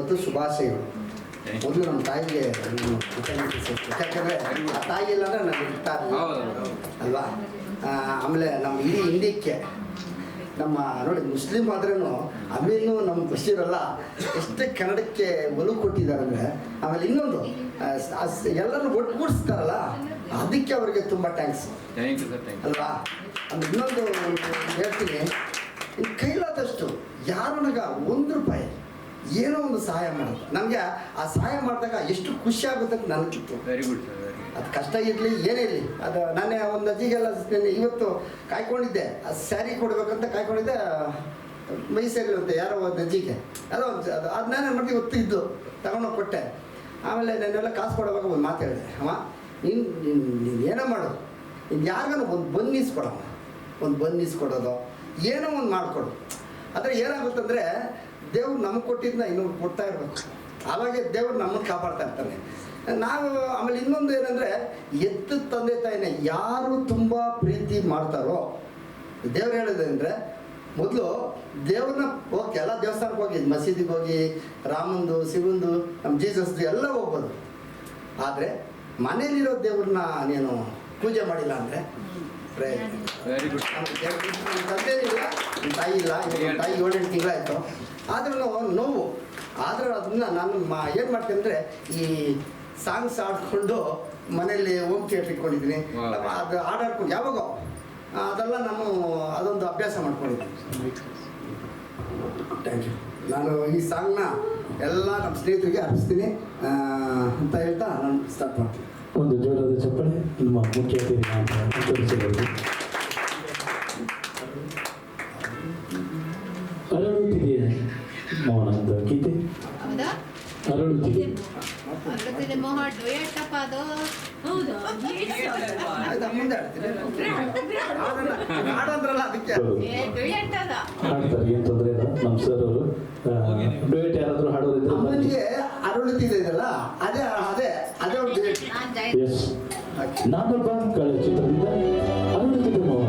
ಇವತ್ತು ಶುಭಾಶಯಗಳು. ಮೊದಲು ನಮ್ಮ ತಾಯಿಗೆ ಯಾಕಂದರೆ ಆ ತಾಯಿ ಇಲ್ಲ ಅಂದರೆ ನನಗೆ ಇಷ್ಟ ಅಲ್ವಾ. ಆಮೇಲೆ ನಮ್ಮ ಇಡೀ ಇಂಡಿಯಕ್ಕೆ ನಮ್ಮ ನೋಡಿ ಮುಸ್ಲಿಂ ಆದ್ರೂ ಅಮೀನು ನಮ್ಮ ಬಶೀರಲ್ಲ ಎಷ್ಟು ಕನ್ನಡಕ್ಕೆ ಒಲವು ಕೊಟ್ಟಿದ್ದಾರೆ ಅಂದರೆ. ಆಮೇಲೆ ಇನ್ನೊಂದು ಎಲ್ಲರೂ ಒಟ್ಟುಗೂಡಿಸ್ತಾರಲ್ಲ ಅದಕ್ಕೆ ಅವರಿಗೆ ತುಂಬ ಥ್ಯಾಂಕ್ಸ್ ಅಲ್ವಾ. ಅಂದ್ರೆ ಇನ್ನೊಂದು ಹೇಳ್ತೀನಿ, ಇನ್ನು ಕೈಲಾದಷ್ಟು ಯಾರು ನನಗೆ ₹1 ಏನೋ ಒಂದು ಸಹಾಯ ಮಾಡೋದು, ನಮಗೆ ಆ ಸಹಾಯ ಮಾಡಿದಾಗ ಎಷ್ಟು ಖುಷಿ ಆಗುತ್ತೆ ಅಂತ ನನಗಿತ್ತು. Very good. ಅದು ಕಷ್ಟ ಇರಲಿ ಏನೇ ಇರಲಿ, ಅದು ನಾನೇ ಒಂದು ಅಜ್ಜಿಗೆಲ್ಲ ಇವತ್ತು ಕಾಯ್ಕೊಂಡಿದ್ದೆ, ಆ ಸ್ಯಾರಿ ಕೊಡ್ಬೇಕಂತ ಕಾಯ್ಕೊಂಡಿದ್ದೆ. ಮೈಸೂರಲ್ಲಿ ಅಂತ ಯಾರೋ ಒಂದು ಅಜ್ಜಿಗೆ ಅದು ನಾನೇ ಮಾಡಿ ಇವತ್ತು ಇದ್ದು ತಗೊಂಡೋಗಿ ಕೊಟ್ಟೆ. ಆಮೇಲೆ ನಾನೆಲ್ಲ ಕಾಸು ಕೊಡುವಾಗ ಒಂದು ಮಾತು ಹೇಳಿದೆ, ಅಮ್ಮ ನೀನು ಏನೋ ಮಾಡು, ಇನ್ನು ಯಾರಿಗಾನು ಒಂದು ಬನ್ನೀಸ್ಕೊಡಮ್ಮ, ಒಂದು ಬನ್ನೀಸ್ಕೊಡೋದು ಏನೋ ಒಂದು ಮಾಡಿಕೊಡು. ಆದರೆ ಏನಾಗುತ್ತಂದರೆ ದೇವ್ರು ನಮಗೆ ಕೊಟ್ಟಿದ್ದನ್ನ ಇನ್ನೊಂದು ಕೊಡ್ತಾ ಇರಬೇಕು, ಆವಾಗೆ ದೇವ್ರು ನಮ್ಮನ್ನು ಕಾಪಾಡ್ತಾ ಇರ್ತಾನೆ. ನಾವು ಆಮೇಲೆ ಇನ್ನೊಂದು ಏನಂದರೆ ಎತ್ತು ತಂದೆ ತಾಯಿನ ಯಾರು ತುಂಬ ಪ್ರೀತಿ ಮಾಡ್ತಾರೋ, ದೇವ್ರು ಹೇಳೋದಂದರೆ ಮೊದಲು ದೇವ್ರನ್ನ ಹೋಗಿ ಎಲ್ಲ ದೇವಸ್ಥಾನಕ್ಕೆ ಹೋಗಿ ಮಸೀದಿಗೆ ಹೋಗಿ ರಾಮಂದು ಶಿವಂದು ನಮ್ಮ ಜೀಸಸ್ದು ಎಲ್ಲ ಹೋಗ್ಬೋದು. ಆದರೆ ಮನೇಲಿರೋ ದೇವ್ರನ್ನ ನೀನು ಪೂಜೆ ಮಾಡಿಲ್ಲ ಅಂದರೆ ವೆರಿ ಗುಡ್. ತಂದೆನಿಲ್ಲ, ತಾಯಿ ಇಲ್ಲ, ತಾಯಿ 7-8 ತಿಂಗಳಾಯಿತು, ಆದ್ರೂ ನೋವು. ಆದರೂ ಅದನ್ನು ನಾನು ಏನು ಮಾಡ್ತೀನಿ ಅಂದರೆ ಈ ಸಾಂಗ್ಸ್ ಆಡ್ಕೊಂಡು ಮನೇಲಿ ಹೋಮ್ ಥಿಯೇಟ್ರ್ ಇಟ್ಕೊಂಡಿದ್ದೀನಿ. ಅದು ಆಡಾಡ್ಕೊಂಡು ಯಾವಾಗೋ ಅದೆಲ್ಲ ನಾನು ಅದೊಂದು ಅಭ್ಯಾಸ ಮಾಡ್ಕೊಂಡಿದ್ದೀನಿ. Thank you. ನಾನು ಈ ಸಾಂಗ್ನ ಎಲ್ಲ ನಮ್ಮ ಸ್ನೇಹಿತರಿಗೆ ಅರ್ಪಿಸ್ತೀನಿ ಅಂತ ಹೇಳ್ತಾ ನಾನು ಸ್ಟಾರ್ಟ್ ಮಾಡ್ತೀನಿ. ಒಂದು ಜೋರಾದ ಚಪ್ಪಳೆ ನಿಮ್ಮ ಮುಖ್ಯ ಅತಿಥಿಗೆ ಅಂತ ತೋರಿಸಬಹುದು. ಅರಳುತ್ತಿದೆ ಮೌನ ಅಂತ ಗೀತೆ. ಅರಳುತ್ತಿದೆ ಮೋಹ ಡುಯೆಟ್ಟಪ್ಪ ಅದು. ಹೌದು ಮುಂದೆ ಹಾಡಂದ್ರಲ್ಲ ಅದಕ್ಕೆ ಡುಯೆಟ್ ಅದ ಹಾಡ್ತಾರೆ, ಏನು ತೊಂದರೆ ಇಲ್ಲ. ನಮ್ಮ ಸರ್ ಅವರು ಡುಯೆಟ್ ಯಾರಾದರೂ ಹಾಡೋದಿದ್ರೆ ಅಮ್ಮನಿಗೆ ಅರಳುತ್ತಿದೆ ಇದಲ್ಲ, ಅದೇ ಅದೇ ಅದೇ ಒಂದು ಎಸ್ ನಾನೊಬ್ಬ ಕಳೆ ಚಿತ್ರದಿಂದ ಅರಳುತ್ತಿದೆ ಮೌನ.